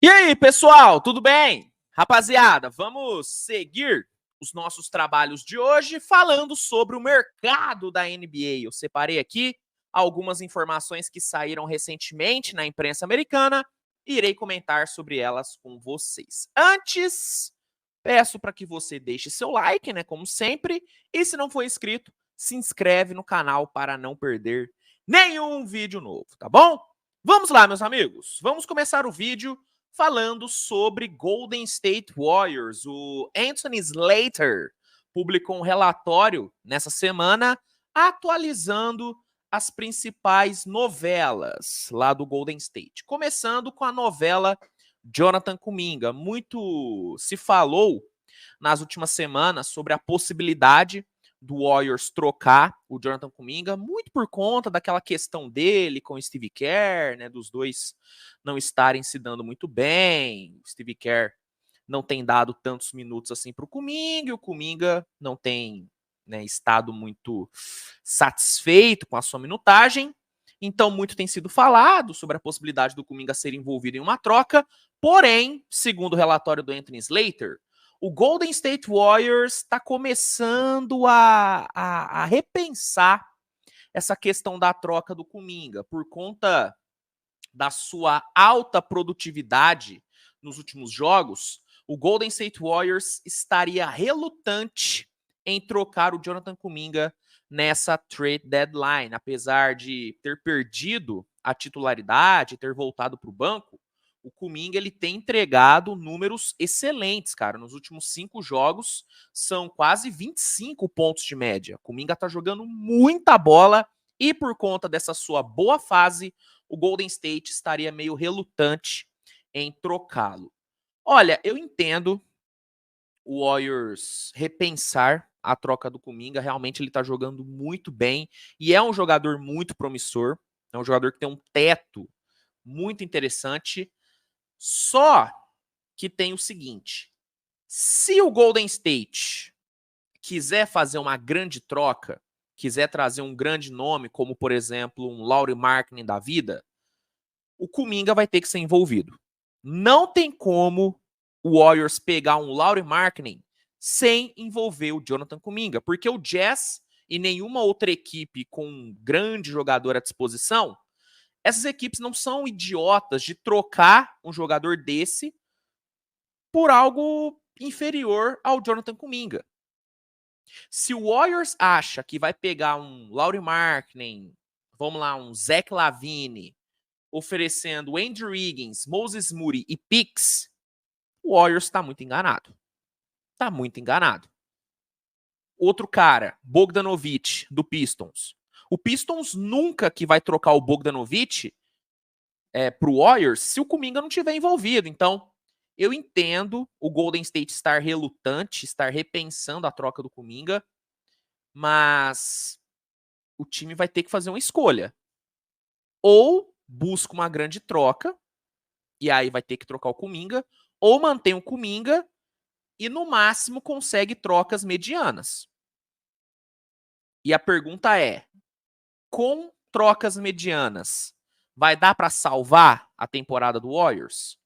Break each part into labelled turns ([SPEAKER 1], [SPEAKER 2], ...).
[SPEAKER 1] E aí, pessoal, tudo bem? Rapaziada, vamos seguir os nossos trabalhos de hoje falando sobre o mercado da NBA. Eu separei aqui algumas informações que saíram recentemente na imprensa americana e irei comentar sobre elas com vocês. Antes, peço para que você deixe seu like, né, como sempre, e se não for inscrito, se inscreve no canal para não perder nenhum vídeo novo, tá bom? Vamos lá, meus amigos. Vamos começar o vídeo falando sobre Golden State Warriors. O Anthony Slater publicou um relatório nessa semana atualizando as principais novelas lá do Golden State. Começando com a novela Jonathan Kuminga. Muito se falou nas últimas semanas sobre a possibilidade do Warriors trocar o Jonathan Kuminga, muito por conta daquela questão dele com o Steve Kerr, né, dos dois não estarem se dando muito bem. O Steve Kerr não tem dado tantos minutos assim para o Kuminga, e o Kuminga não tem, né, estado muito satisfeito com a sua minutagem. Então, muito tem sido falado sobre a possibilidade do Kuminga ser envolvido em uma troca. Porém, segundo o relatório do Anthony Slater, o Golden State Warriors está começando a repensar essa questão da troca do Kuminga por conta da sua alta produtividade nos últimos jogos. O Golden State Warriors estaria relutante em trocar o Jonathan Kuminga nessa trade deadline, apesar de ter perdido a titularidade, ter voltado para o banco. O Kuminga ele tem entregado números excelentes, cara. Nos últimos 5 jogos, são quase 25 pontos de média. O Kuminga tá jogando muita bola e por conta dessa sua boa fase, o Golden State estaria meio relutante em trocá-lo. Olha, eu entendo o Warriors repensar a troca do Kuminga. Realmente ele tá jogando muito bem e é um jogador muito promissor. É um jogador que tem um teto muito interessante. Só que tem o seguinte: se o Golden State quiser fazer uma grande troca, quiser trazer um grande nome, como por exemplo um Lauri Markkanen da vida, o Kuminga vai ter que ser envolvido. Não tem como o Warriors pegar um Lauri Markkanen sem envolver o Jonathan Kuminga, porque o Jazz e nenhuma outra equipe com um grande jogador à disposição, essas equipes não são idiotas de trocar um jogador desse por algo inferior ao Jonathan Kuminga. Se o Warriors acha que vai pegar um Lauri Markkanen, vamos lá, um Zach LaVine, oferecendo Andrew Wiggins, Moses Moody e picks, o Warriors está muito enganado. Está muito enganado. Outro cara, Bogdanovic, do Pistons. O Pistons nunca que vai trocar o Bogdanovic pro Warriors se o Kuminga não tiver envolvido. Então, eu entendo o Golden State estar relutante, estar repensando a troca do Kuminga, mas o time vai ter que fazer uma escolha. Ou busca uma grande troca, e aí vai ter que trocar o Kuminga, ou mantém o Kuminga e, no máximo, consegue trocas medianas. E a pergunta é, com trocas medianas, vai dar para salvar a temporada do Warriors?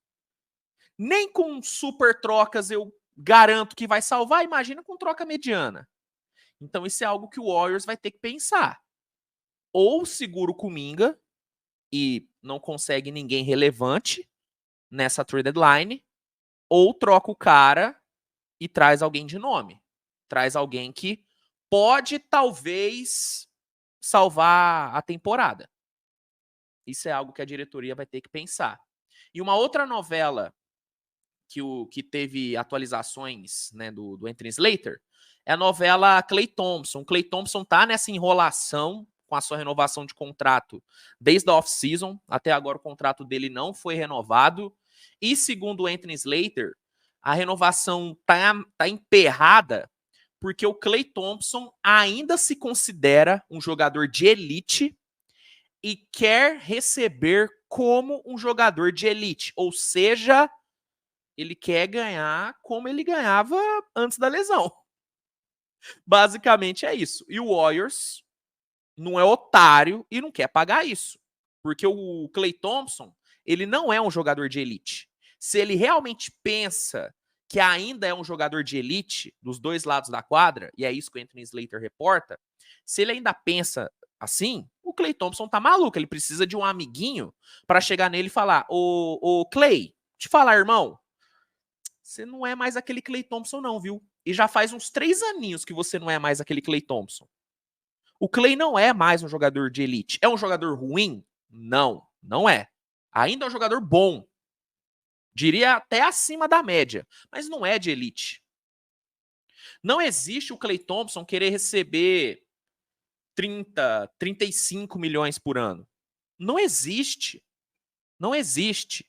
[SPEAKER 1] Nem com super trocas eu garanto que vai salvar, imagina com troca mediana. Então isso é algo que o Warriors vai ter que pensar. Ou segura o Kuminga e não consegue ninguém relevante nessa trade deadline, ou troca o cara e traz alguém de nome. Traz alguém que pode, talvez, salvar a temporada. Isso é algo que a diretoria vai ter que pensar. E uma outra novela que teve atualizações, né, do Anthony Slater é a novela Klay Thompson. O Klay Thompson tá nessa enrolação com a sua renovação de contrato desde a off-season. Até agora o contrato dele não foi renovado. E segundo o Anthony Slater, a renovação tá emperrada porque o Klay Thompson ainda se considera um jogador de elite e quer receber como um jogador de elite. Ou seja, ele quer ganhar como ele ganhava antes da lesão. Basicamente é isso. E o Warriors não é otário e não quer pagar isso. Porque o Klay Thompson, ele não é um jogador de elite. se ele realmente pensa que ainda é um jogador de elite dos dois lados da quadra, e é isso que o Anthony Slater reporta, se ele ainda pensa assim, o Klay Thompson tá maluco, ele precisa de um amiguinho para chegar nele e falar: ô Klay, te falar, irmão, você não é mais aquele Klay Thompson não, viu? E já faz uns 3 aninhos que você não é mais aquele Klay Thompson. O Klay não é mais um jogador de elite. É um jogador ruim? Não, não é. Ainda é um jogador bom. Diria até acima da média, mas não é de elite. Não existe o Klay Thompson querer receber 30, 35 milhões por ano. Não existe. Não existe.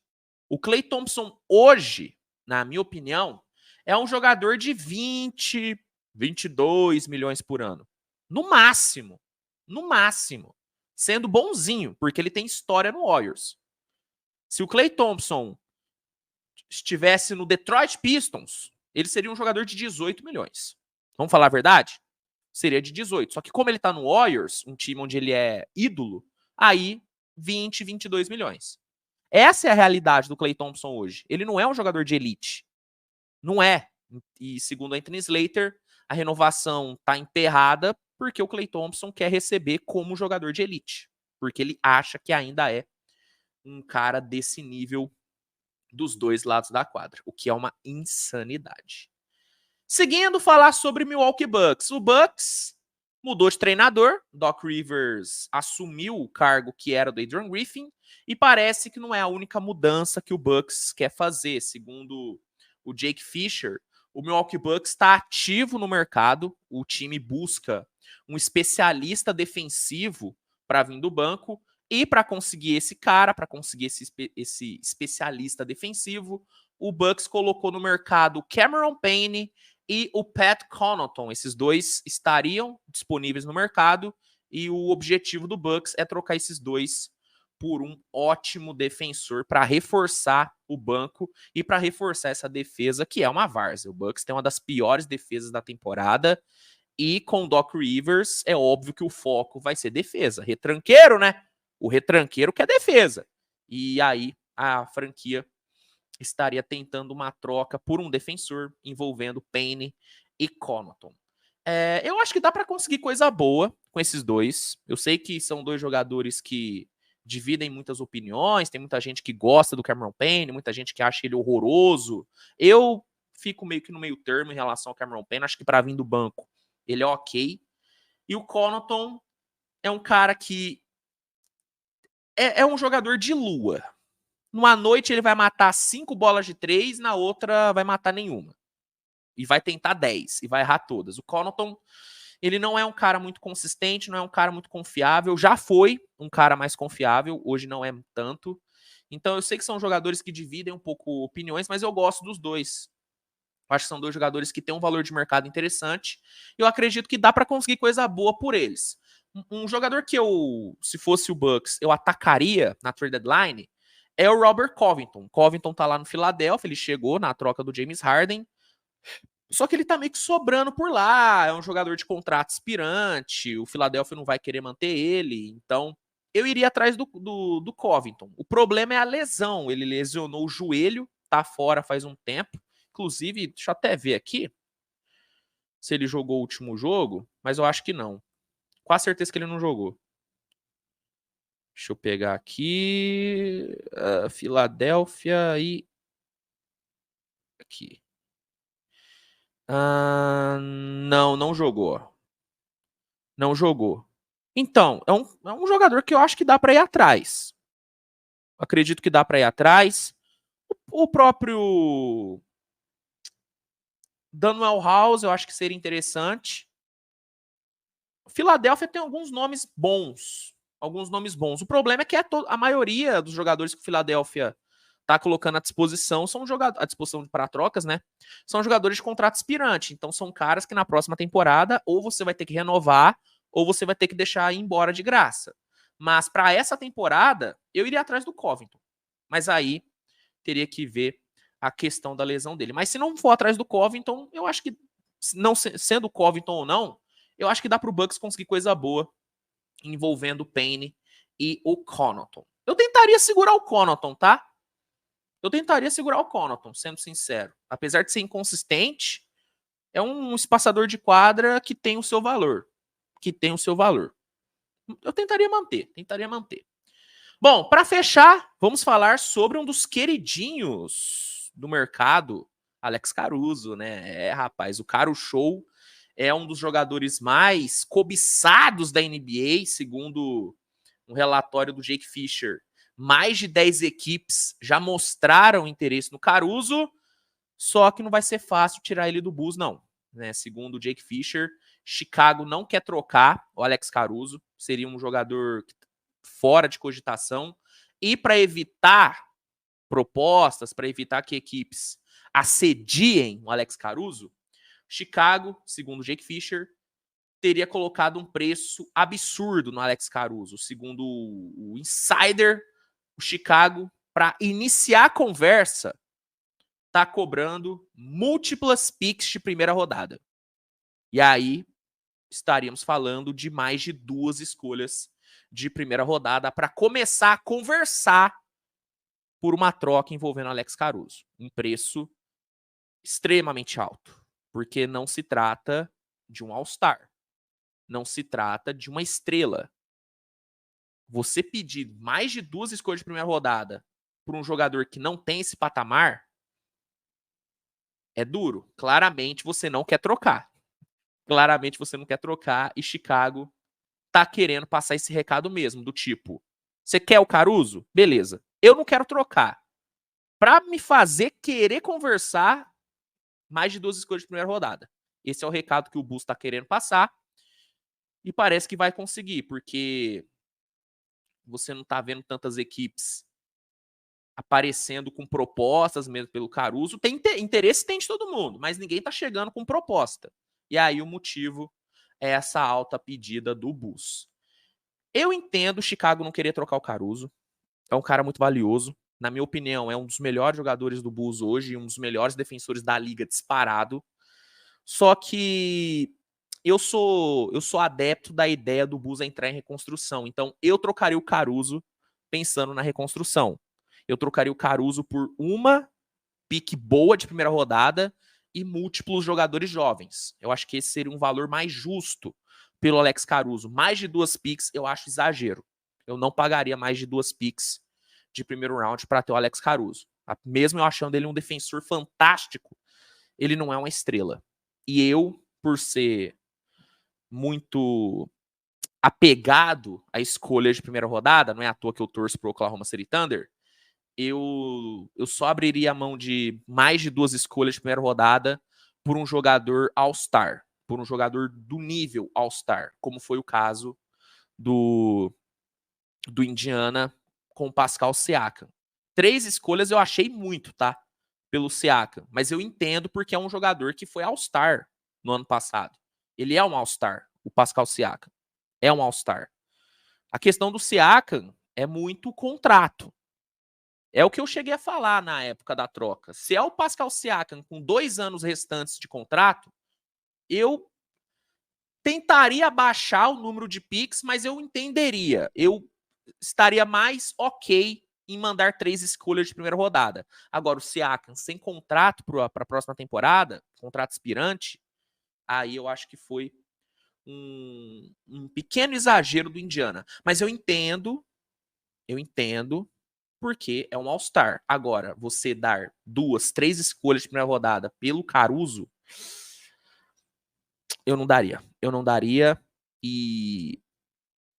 [SPEAKER 1] O Klay Thompson hoje, na minha opinião, é um jogador de 20, 22 milhões por ano. No máximo. No máximo. Sendo bonzinho, porque ele tem história no Warriors. Se o Klay Thompson estivesse no Detroit Pistons, ele seria um jogador de 18 milhões. Vamos falar a verdade? Seria de 18. Só que como ele tá no Warriors, um time onde ele é ídolo, aí 20, 22 milhões. Essa é a realidade do Klay Thompson hoje. Ele não é um jogador de elite. Não é. E segundo Anthony Slater, a renovação tá emperrada porque o Klay Thompson quer receber como jogador de elite. Porque ele acha que ainda é um cara desse nível dos dois lados da quadra, o que é uma insanidade. Seguindo, falar sobre Milwaukee Bucks. O Bucks mudou de treinador, Doc Rivers assumiu o cargo que era do Adrian Griffin, e parece que não é a única mudança que o Bucks quer fazer. Segundo o Jake Fisher, o Milwaukee Bucks está ativo no mercado, o time busca um especialista defensivo para vir do banco, e para conseguir esse cara, para conseguir esse especialista defensivo, o Bucks colocou no mercado Cameron Payne e o Pat Connaughton. Esses dois estariam disponíveis no mercado e o objetivo do Bucks é trocar esses dois por um ótimo defensor para reforçar o banco e para reforçar essa defesa que é uma várzea. O Bucks tem uma das piores defesas da temporada e com o Doc Rivers é óbvio que o foco vai ser defesa. Retranqueiro, né? O retranqueiro quer defesa. E aí a franquia estaria tentando uma troca por um defensor envolvendo Payne e Connaughton. Eu acho que dá para conseguir coisa boa com esses dois. Eu sei que são dois jogadores que dividem muitas opiniões, tem muita gente que gosta do Cameron Payne, muita gente que acha ele horroroso. Eu fico meio que no meio termo em relação ao Cameron Payne, acho que para vir do banco ele é ok. E o Connaughton é um cara que é um jogador de lua. Numa noite ele vai matar 5 bolas de 3, na outra vai matar nenhuma. E vai tentar 10, e vai errar todas. O Connaughton, ele não é um cara muito consistente, não é um cara muito confiável. Já foi um cara mais confiável, hoje não é tanto. Então eu sei que são jogadores que dividem um pouco opiniões, mas eu gosto dos dois. Eu acho que são dois jogadores que têm um valor de mercado interessante. Eu acredito que dá para conseguir coisa boa por eles. Um jogador que eu, se fosse o Bucks, eu atacaria na trade deadline é o Robert Covington. Covington tá lá no Philadelphia, ele chegou na troca do James Harden. Só que ele tá meio que sobrando por lá, é um jogador de contrato expirante, o Philadelphia não vai querer manter ele, então eu iria atrás do Covington. O problema é a lesão, ele lesionou o joelho, tá fora faz um tempo. Inclusive, deixa eu até ver aqui se ele jogou o último jogo, mas eu acho que não. Quase certeza que ele não jogou. Deixa eu pegar aqui. Filadélfia e. Aqui. Não, não jogou. Não jogou. Então, é um jogador que eu acho que dá para ir atrás. Acredito que dá para ir atrás. O próprio Danuel House, eu acho que seria interessante. Filadélfia tem alguns nomes bons. Alguns nomes bons. O problema é que a maioria dos jogadores que o Filadélfia tá colocando à disposição são jogadores à disposição para trocas, né? São jogadores de contrato expirante. Então são caras que na próxima temporada ou você vai ter que renovar ou você vai ter que deixar ir embora de graça. Mas para essa temporada, eu iria atrás do Covington. Mas aí teria que ver a questão da lesão dele. Mas se não for atrás do Covington, eu acho que não sendo o Covington ou não, eu acho que dá pro Bucks conseguir coisa boa envolvendo o Payne e o Connaughton. Eu tentaria segurar o Connaughton, tá? eu tentaria segurar o Connaughton, sendo sincero. Apesar de ser inconsistente, é um espaçador de quadra que tem o seu valor. Eu tentaria manter. Bom, para fechar, vamos falar sobre um dos queridinhos do mercado, Alex Caruso, né? Rapaz, o Caro Show é um dos jogadores mais cobiçados da NBA, segundo um relatório do Jake Fisher. Mais de 10 equipes já mostraram interesse no Caruso, só que não vai ser fácil tirar ele do Bulls, não. Né? Segundo o Jake Fisher, Chicago não quer trocar o Alex Caruso, seria um jogador fora de cogitação, e para evitar propostas, para evitar que equipes assediem o Alex Caruso, Chicago, segundo o Jake Fisher, teria colocado um preço absurdo no Alex Caruso. Segundo o Insider, o Chicago, para iniciar a conversa, está cobrando múltiplas picks de primeira rodada. E aí estaríamos falando de mais de 2 escolhas de primeira rodada para começar a conversar por uma troca envolvendo Alex Caruso. Um preço extremamente alto, porque não se trata de um All-Star. Não se trata de uma estrela. Você pedir mais de 2 escolhas de primeira rodada por um jogador que não tem esse patamar é duro. Claramente você não quer trocar. E Chicago tá querendo passar esse recado mesmo, do tipo, você quer o Caruso? Beleza. Eu não quero trocar. Pra me fazer querer conversar, mais de 2 escolhas de primeira rodada. Esse é o recado que o Bulls tá querendo passar. E parece que vai conseguir, porque você não tá vendo tantas equipes aparecendo com propostas mesmo pelo Caruso. Interesse tem de todo mundo, mas ninguém tá chegando com proposta. E aí o motivo é essa alta pedida do Bulls. Eu entendo o Chicago não querer trocar o Caruso. É um cara muito valioso. Na minha opinião, é um dos melhores jogadores do Bulls hoje, um dos melhores defensores da liga disparado. Só que eu sou adepto da ideia do Bulls entrar em reconstrução. Então, eu trocaria o Caruso pensando na reconstrução. Eu trocaria o Caruso por uma pique boa de primeira rodada e múltiplos jogadores jovens. Eu acho que esse seria um valor mais justo pelo Alex Caruso. Mais de 2 picks eu acho exagero. Eu não pagaria mais de 2 picks de primeiro round para ter o Alex Caruso. Mesmo eu achando ele um defensor fantástico, ele não é uma estrela. E eu, por ser muito apegado à escolha de primeira rodada, não é à toa que eu torço pro Oklahoma City Thunder, eu só abriria a mão de mais de 2 escolhas de primeira rodada por um jogador All-Star, por um jogador do nível All-Star, como foi o caso do Indiana com o Pascal Siakam. 3 escolhas eu achei muito, tá? Pelo Siakam, mas eu entendo porque é um jogador que foi All-Star no ano passado. Ele é um All-Star, o Pascal Siakam. É um All-Star. A questão do Siakam é muito contrato. É o que eu cheguei a falar na época da troca. Se é o Pascal Siakam com 2 anos restantes de contrato, eu tentaria baixar o número de picks, mas eu entenderia. Eu estaria mais ok em mandar 3 escolhas de primeira rodada. Agora, o Siakam sem contrato para a próxima temporada, contrato expirante, aí eu acho que foi um pequeno exagero do Indiana. Mas eu entendo, porque é um All-Star. Agora, você dar 2, 3 escolhas de primeira rodada pelo Caruso, eu não daria. E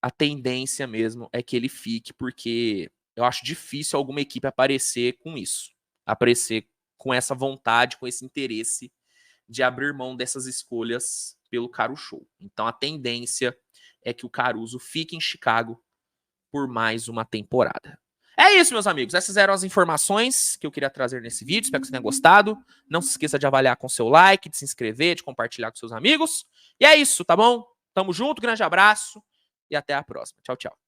[SPEAKER 1] a tendência mesmo é que ele fique, porque eu acho difícil alguma equipe aparecer com isso. Aparecer com essa vontade, com esse interesse de abrir mão dessas escolhas pelo Caro Show. Então a tendência é que o Caruso fique em Chicago por mais uma temporada. É isso, meus amigos. Essas eram as informações que eu queria trazer nesse vídeo. Espero que você tenha gostado. Não se esqueça de avaliar com seu like, de se inscrever, de compartilhar com seus amigos. E é isso, tá bom? Tamo junto, grande abraço e até a próxima. Tchau, tchau.